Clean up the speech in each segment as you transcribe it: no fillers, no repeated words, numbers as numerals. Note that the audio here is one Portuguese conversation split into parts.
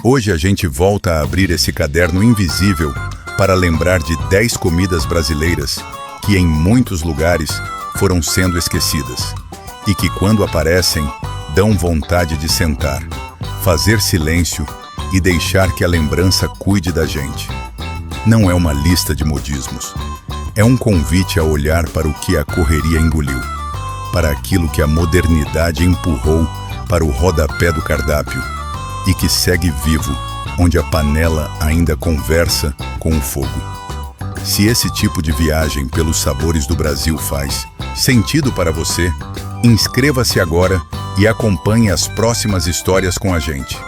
Hoje a gente volta a abrir esse caderno invisível para lembrar de 10 comidas brasileiras que em muitos lugares foram sendo esquecidas e que quando aparecem dão vontade de sentar, fazer silêncio e deixar que a lembrança cuide da gente. Não é uma lista de modismos, é um convite a olhar para o que a correria engoliu, para aquilo que a modernidade empurrou para o rodapé do cardápio e que segue vivo, onde a panela ainda conversa com o fogo. Se esse tipo de viagem pelos sabores do Brasil faz sentido para você, inscreva-se agora e acompanhe as próximas histórias com a gente.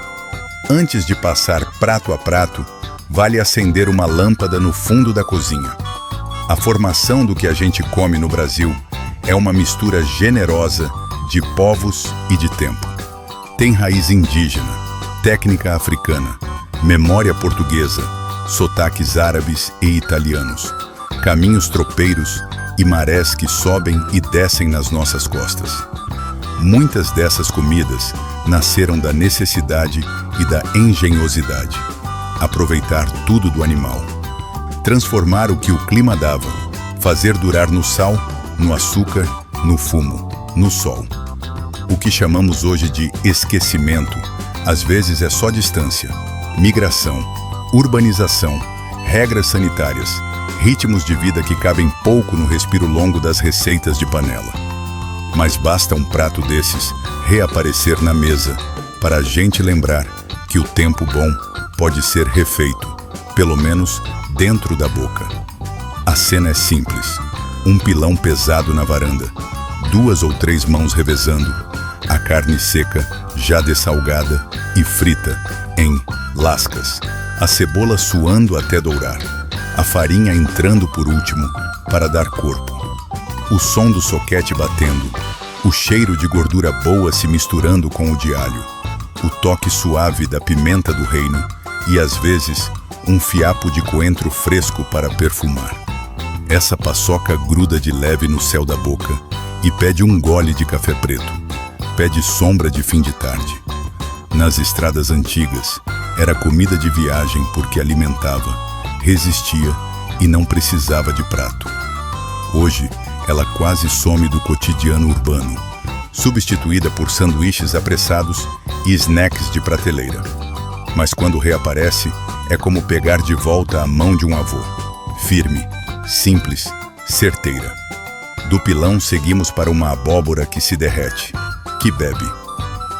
Antes de passar prato a prato, vale acender uma lâmpada no fundo da cozinha. A formação do que a gente come no Brasil é uma mistura generosa de povos e de tempo. Tem raiz indígena, técnica africana, memória portuguesa, sotaques árabes e italianos, caminhos tropeiros e marés que sobem e descem nas nossas costas. Muitas dessas comidas nasceram da necessidade e da engenhosidade. Aproveitar tudo do animal. Transformar o que o clima dava. Fazer durar no sal, no açúcar, no fumo, no sol. O que chamamos hoje de esquecimento, às vezes é só distância, migração, urbanização, regras sanitárias, ritmos de vida que cabem pouco no respiro longo das receitas de panela. Mas basta um prato desses reaparecer na mesa para a gente lembrar que o tempo bom pode ser refeito, pelo menos dentro da boca. A cena é simples, um pilão pesado na varanda, 2 ou 3 mãos revezando, a carne seca, já dessalgada e frita em lascas, a cebola suando até dourar, a farinha entrando por último para dar corpo. O som do soquete batendo, o cheiro de gordura boa se misturando com o de alho, o toque suave da pimenta do reino e, às vezes, um fiapo de coentro fresco para perfumar. Essa paçoca gruda de leve no céu da boca e pede um gole de café preto. Pede sombra de fim de tarde. Nas estradas antigas, era comida de viagem porque alimentava, resistia e não precisava de prato. Hoje, ela quase some do cotidiano urbano, substituída por sanduíches apressados e snacks de prateleira. Mas quando reaparece, é como pegar de volta a mão de um avô. Firme, simples, certeira. Do pilão seguimos para uma abóbora que se derrete, que bebe.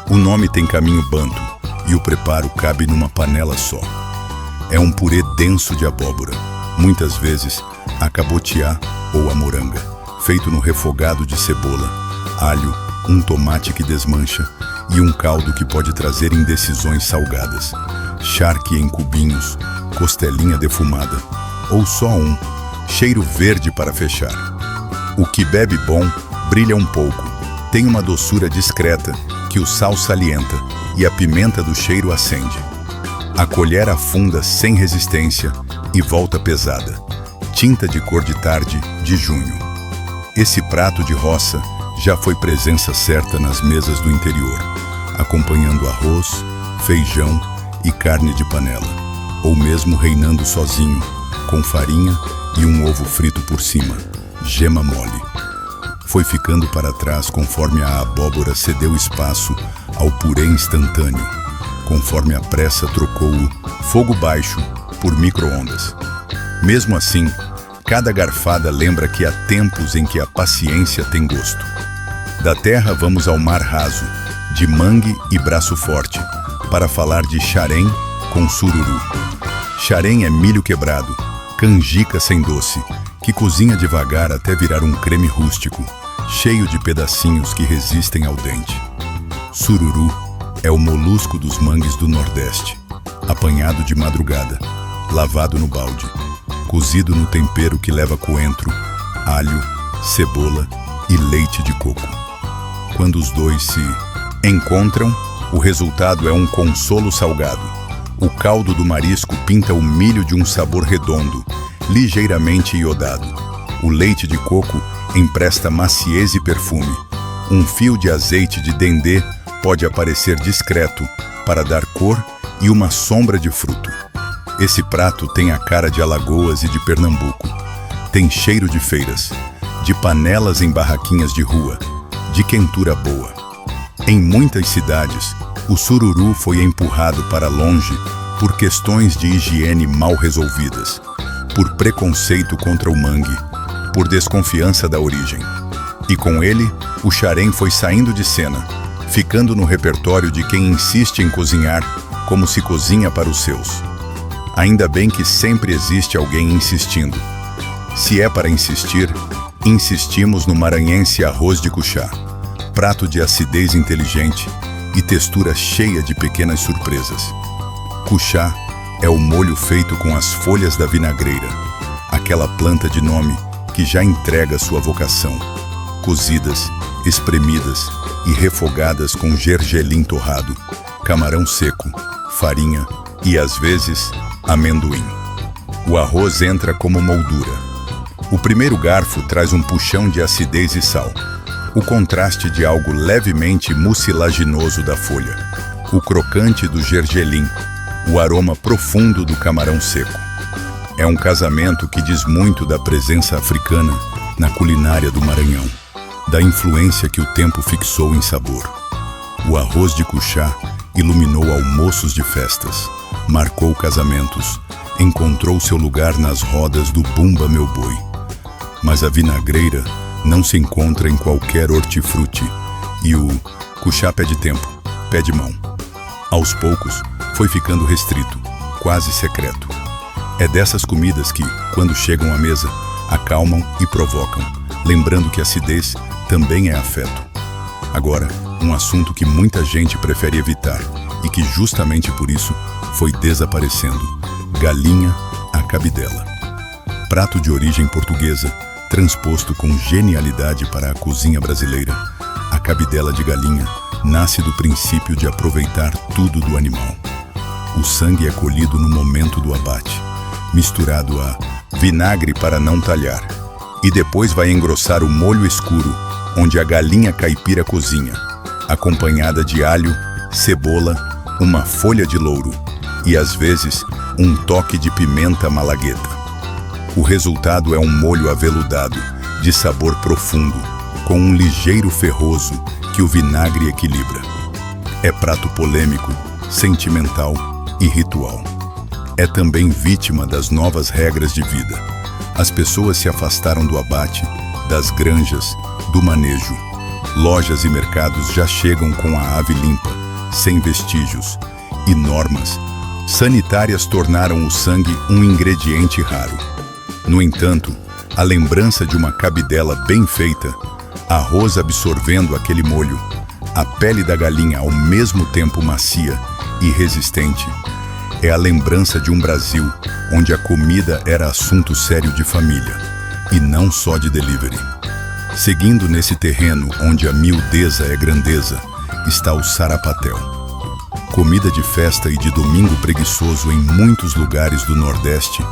O nome tem caminho banto e o preparo cabe numa panela só. É um purê denso de abóbora, muitas vezes a cabotiá ou a moranga, feito no refogado de cebola, alho, um tomate que desmancha e um caldo que pode trazer indecisões salgadas. Charque em cubinhos, costelinha defumada, ou só um, cheiro verde para fechar. O que bebe bom brilha um pouco, tem uma doçura discreta que o sal salienta e a pimenta do cheiro acende. A colher afunda sem resistência e volta pesada, tinta de cor de tarde de junho. Esse prato de roça já foi presença certa nas mesas do interior, acompanhando arroz, feijão e carne de panela, ou mesmo reinando sozinho, com farinha e um ovo frito por cima, gema mole. Foi ficando para trás conforme a abóbora cedeu espaço ao purê instantâneo, conforme a pressa trocou o fogo baixo por micro-ondas. Mesmo assim, cada garfada lembra que há tempos em que a paciência tem gosto. Da terra vamos ao mar raso, de mangue e braço forte, para falar de xarém com sururu. Xarém é milho quebrado, canjica sem doce, que cozinha devagar até virar um creme rústico, cheio de pedacinhos que resistem ao dente. Sururu é o molusco dos mangues do Nordeste, apanhado de madrugada, lavado no balde, cozido no tempero que leva coentro, alho, cebola e leite de coco. Quando os dois se encontram, o resultado é um consolo salgado. O caldo do marisco pinta o milho de um sabor redondo, ligeiramente iodado. O leite de coco empresta maciez e perfume. Um fio de azeite de dendê pode aparecer discreto para dar cor e uma sombra de fruto. Esse prato tem a cara de Alagoas e de Pernambuco. Tem cheiro de feiras, de panelas em barraquinhas de rua, de quentura boa. Em muitas cidades, o sururu foi empurrado para longe por questões de higiene mal resolvidas, por preconceito contra o mangue, por desconfiança da origem. E com ele, o xarém foi saindo de cena, ficando no repertório de quem insiste em cozinhar como se cozinha para os seus. Ainda bem que sempre existe alguém insistindo. Se é para insistir, insistimos no maranhense arroz de cuchá, prato de acidez inteligente e textura cheia de pequenas surpresas. Cuchá é o molho feito com as folhas da vinagreira, aquela planta de nome que já entrega sua vocação, cozidas, espremidas e refogadas com gergelim torrado, camarão seco, farinha e, às vezes, amendoim. O arroz entra como moldura. O primeiro garfo traz um puxão de acidez e sal, o contraste de algo levemente mucilaginoso da folha, o crocante do gergelim, o aroma profundo do camarão seco. É um casamento que diz muito da presença africana na culinária do Maranhão, da influência que o tempo fixou em sabor. O arroz de cuchá iluminou almoços de festas, marcou casamentos, encontrou seu lugar nas rodas do Bumba Meu Boi. Mas a vinagreira não se encontra em qualquer hortifruti e o cuchá pede tempo, pede mão. Aos poucos, foi ficando restrito, quase secreto. É dessas comidas que, quando chegam à mesa, acalmam e provocam, lembrando que a acidez também é afeto. Agora, um assunto que muita gente prefere evitar e que justamente por isso foi desaparecendo: galinha à cabidela. Prato de origem portuguesa, transposto com genialidade para a cozinha brasileira, a cabidela de galinha nasce do princípio de aproveitar tudo do animal. O sangue é colhido no momento do abate, misturado a vinagre para não talhar, e depois vai engrossar o molho escuro, onde a galinha caipira cozinha, acompanhada de alho, cebola, uma folha de louro e, às vezes, um toque de pimenta malagueta. O resultado é um molho aveludado, de sabor profundo, com um ligeiro ferroso que o vinagre equilibra. É prato polêmico, sentimental e ritual. É também vítima das novas regras de vida. As pessoas se afastaram do abate, das granjas, do manejo. Lojas e mercados já chegam com a ave limpa, sem vestígios, e normas sanitárias tornaram o sangue um ingrediente raro. No entanto, a lembrança de uma cabidela bem feita, arroz absorvendo aquele molho, a pele da galinha ao mesmo tempo macia e resistente, é a lembrança de um Brasil onde a comida era assunto sério de família, e não só de delivery. Seguindo nesse terreno onde a miudeza é grandeza, está o sarapatel. Comida de festa e de domingo preguiçoso em muitos lugares do Nordeste,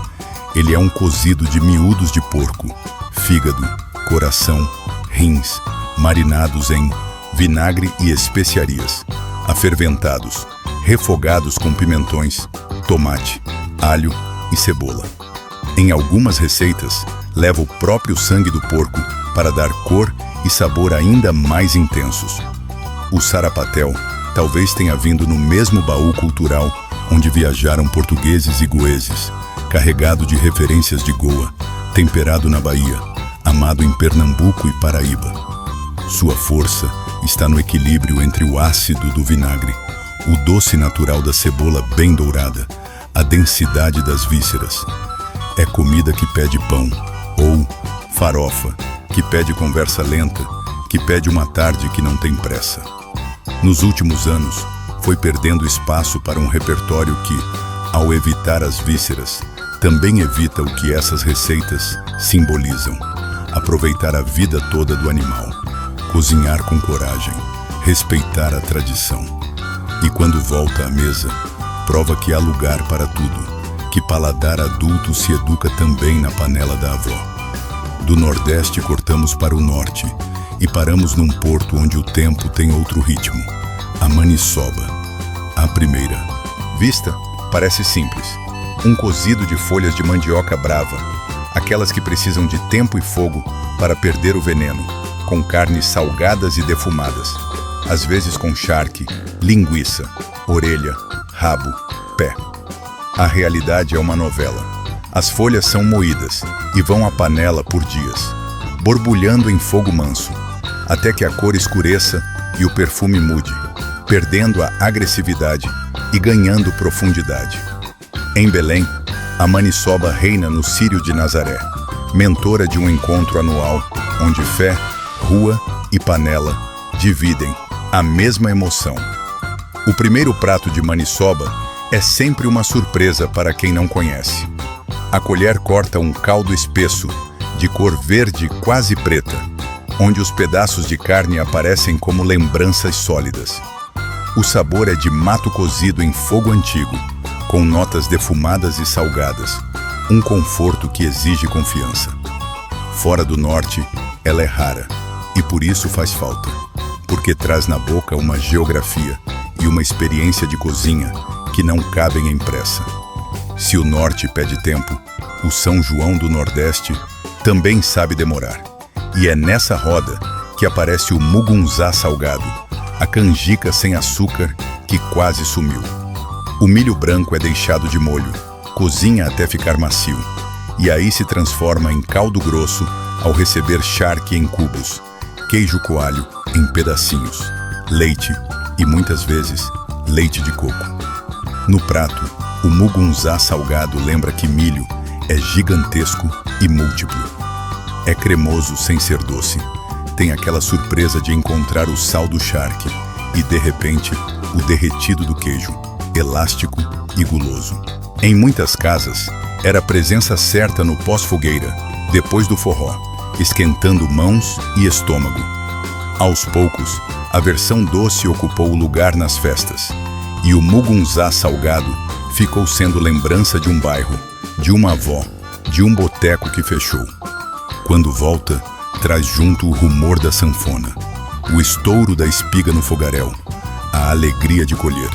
ele é um cozido de miúdos de porco, fígado, coração, rins, marinados em vinagre e especiarias, aferventados, refogados com pimentões, tomate, alho e cebola. Em algumas receitas, leva o próprio sangue do porco para dar cor e sabor ainda mais intensos. O sarapatel talvez tenha vindo no mesmo baú cultural onde viajaram portugueses e goeses, carregado de referências de Goa, temperado na Bahia, amado em Pernambuco e Paraíba. Sua força está no equilíbrio entre o ácido do vinagre, o doce natural da cebola bem dourada, a densidade das vísceras. É comida que pede pão, ou farofa, que pede conversa lenta, que pede uma tarde que não tem pressa. Nos últimos anos, foi perdendo espaço para um repertório que, ao evitar as vísceras, também evita o que essas receitas simbolizam: aproveitar a vida toda do animal, cozinhar com coragem, respeitar a tradição. E quando volta à mesa, prova que há lugar para tudo, que paladar adulto se educa também na panela da avó. Do Nordeste cortamos para o Norte e paramos num porto onde o tempo tem outro ritmo: a maniçoba. A primeira, vista, parece simples. Um cozido de folhas de mandioca brava, aquelas que precisam de tempo e fogo para perder o veneno, com carnes salgadas e defumadas, às vezes com charque, linguiça, orelha, rabo, pé. A realidade é uma novela. As folhas são moídas e vão à panela por dias, borbulhando em fogo manso, até que a cor escureça e o perfume mude, perdendo a agressividade e ganhando profundidade. Em Belém, a maniçoba reina no Círio de Nazaré, mentora de um encontro anual, onde fé, rua e panela dividem a mesma emoção. O primeiro prato de maniçoba é sempre uma surpresa para quem não conhece. A colher corta um caldo espesso, de cor verde quase preta, onde os pedaços de carne aparecem como lembranças sólidas. O sabor é de mato cozido em fogo antigo, com notas defumadas e salgadas, um conforto que exige confiança. Fora do norte, ela é rara, e por isso faz falta, porque traz na boca uma geografia e uma experiência de cozinha que não cabem em pressa. Se o norte pede tempo, o São João do Nordeste também sabe demorar. E é nessa roda que aparece o mugunzá salgado, a canjica sem açúcar que quase sumiu. O milho branco é deixado de molho, cozinha até ficar macio, e aí se transforma em caldo grosso ao receber charque em cubos, queijo coalho em pedacinhos, leite e muitas vezes leite de coco. No prato, o mugunzá salgado lembra que milho é gigantesco e múltiplo. É cremoso sem ser doce. Tem aquela surpresa de encontrar o sal do charque e, de repente, o derretido do queijo, elástico e guloso. Em muitas casas, era a presença certa no pós-fogueira, depois do forró, esquentando mãos e estômago. Aos poucos, a versão doce ocupou o lugar nas festas, e o mugunzá salgado ficou sendo lembrança de um bairro, de uma avó, de um boteco que fechou. Quando volta, traz junto o rumor da sanfona, o estouro da espiga no fogaréu, a alegria de colher.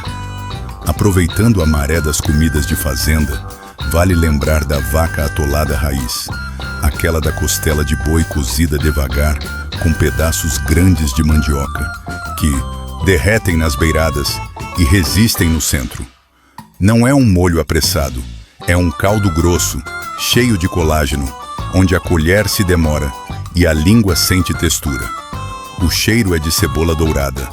Aproveitando a maré das comidas de fazenda, vale lembrar da vaca atolada raiz, aquela da costela de boi cozida devagar, com pedaços grandes de mandioca, que derretem nas beiradas e resistem no centro. Não é um molho apressado, é um caldo grosso, cheio de colágeno, onde a colher se demora e a língua sente textura. O cheiro é de cebola dourada,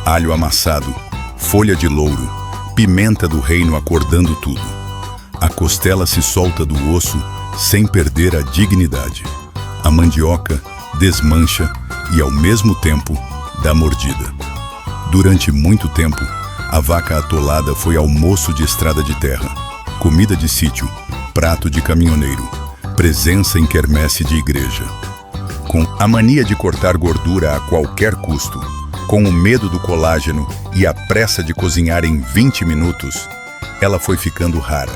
alho amassado, folha de louro, pimenta do reino acordando tudo. A costela se solta do osso sem perder a dignidade. A mandioca desmancha e, ao mesmo tempo, dá mordida. Durante muito tempo, a vaca atolada foi almoço de estrada de terra, comida de sítio, prato de caminhoneiro, presença em quermesse de igreja. Com a mania de cortar gordura a qualquer custo, com o medo do colágeno e a pressa de cozinhar em 20 minutos, ela foi ficando rara.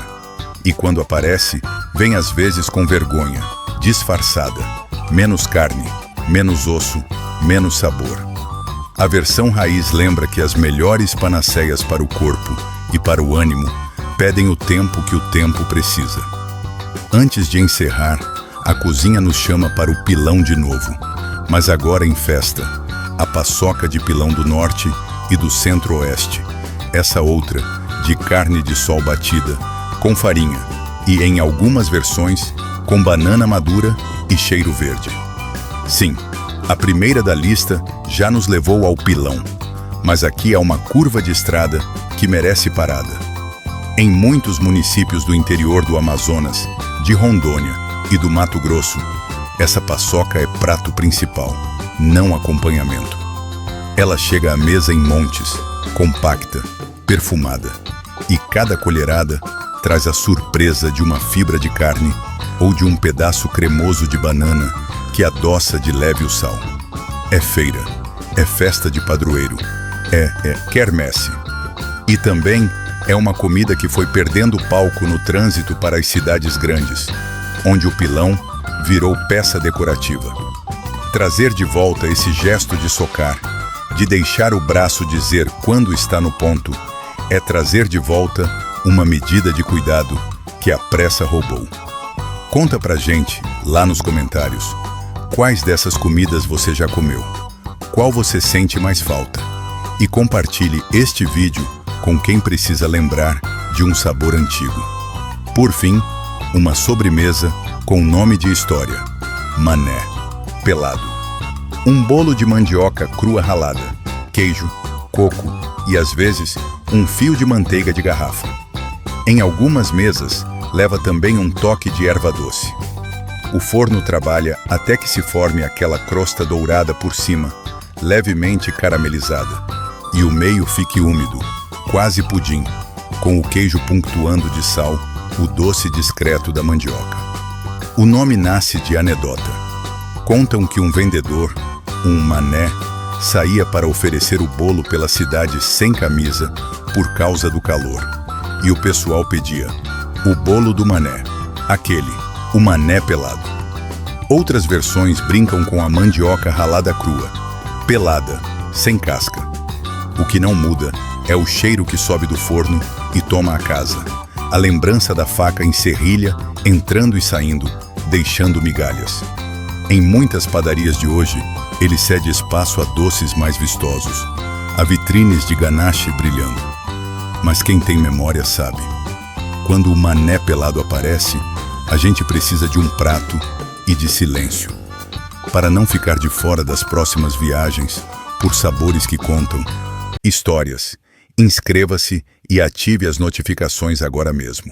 E quando aparece, vem às vezes com vergonha, disfarçada, menos carne, menos osso, menos sabor. A versão raiz lembra que as melhores panaceias para o corpo e para o ânimo pedem o tempo que o tempo precisa. Antes de encerrar, a cozinha nos chama para o pilão de novo, mas agora em festa, a paçoca de pilão do norte e do centro-oeste, essa outra, de carne de sol batida, com farinha e, em algumas versões, com banana madura e cheiro verde. Sim, a primeira da lista já nos levou ao pilão, mas aqui há uma curva de estrada que merece parada. Em muitos municípios do interior do Amazonas, de Rondônia e do Mato Grosso, essa paçoca é prato principal, não acompanhamento. Ela chega à mesa em montes, compacta, perfumada, e cada colherada traz a surpresa de uma fibra de carne ou de um pedaço cremoso de banana que adoça de leve o sal. É feira, é festa de padroeiro, é quermesse. E também é uma comida que foi perdendo palco no trânsito para as cidades grandes, onde o pilão virou peça decorativa. Trazer de volta esse gesto de socar, de deixar o braço dizer quando está no ponto, é trazer de volta uma medida de cuidado que a pressa roubou. Conta pra gente, lá nos comentários, quais dessas comidas você já comeu, qual você sente mais falta, e compartilhe este vídeo com quem precisa lembrar de um sabor antigo. Por fim, uma sobremesa com nome de história: mané pelado. Um bolo de mandioca crua ralada, queijo, coco e, às vezes, um fio de manteiga de garrafa. Em algumas mesas, leva também um toque de erva doce. O forno trabalha até que se forme aquela crosta dourada por cima, levemente caramelizada, e o meio fique úmido, quase pudim, com o queijo pontuando de sal, o doce discreto da mandioca. O nome nasce de anedota. Contam que um vendedor, um mané, saía para oferecer o bolo pela cidade sem camisa por causa do calor. E o pessoal pedia: o bolo do mané, aquele, o mané pelado. Outras versões brincam com a mandioca ralada crua, pelada, sem casca. O que não muda é o cheiro que sobe do forno e toma a casa. A lembrança da faca em serrilha, entrando e saindo, deixando migalhas. Em muitas padarias de hoje, ele cede espaço a doces mais vistosos, a vitrines de ganache brilhando. Mas quem tem memória sabe. Quando o mané pelado aparece, a gente precisa de um prato e de silêncio, para não ficar de fora das próximas viagens por sabores que contam histórias. Inscreva-se e ative as notificações agora mesmo.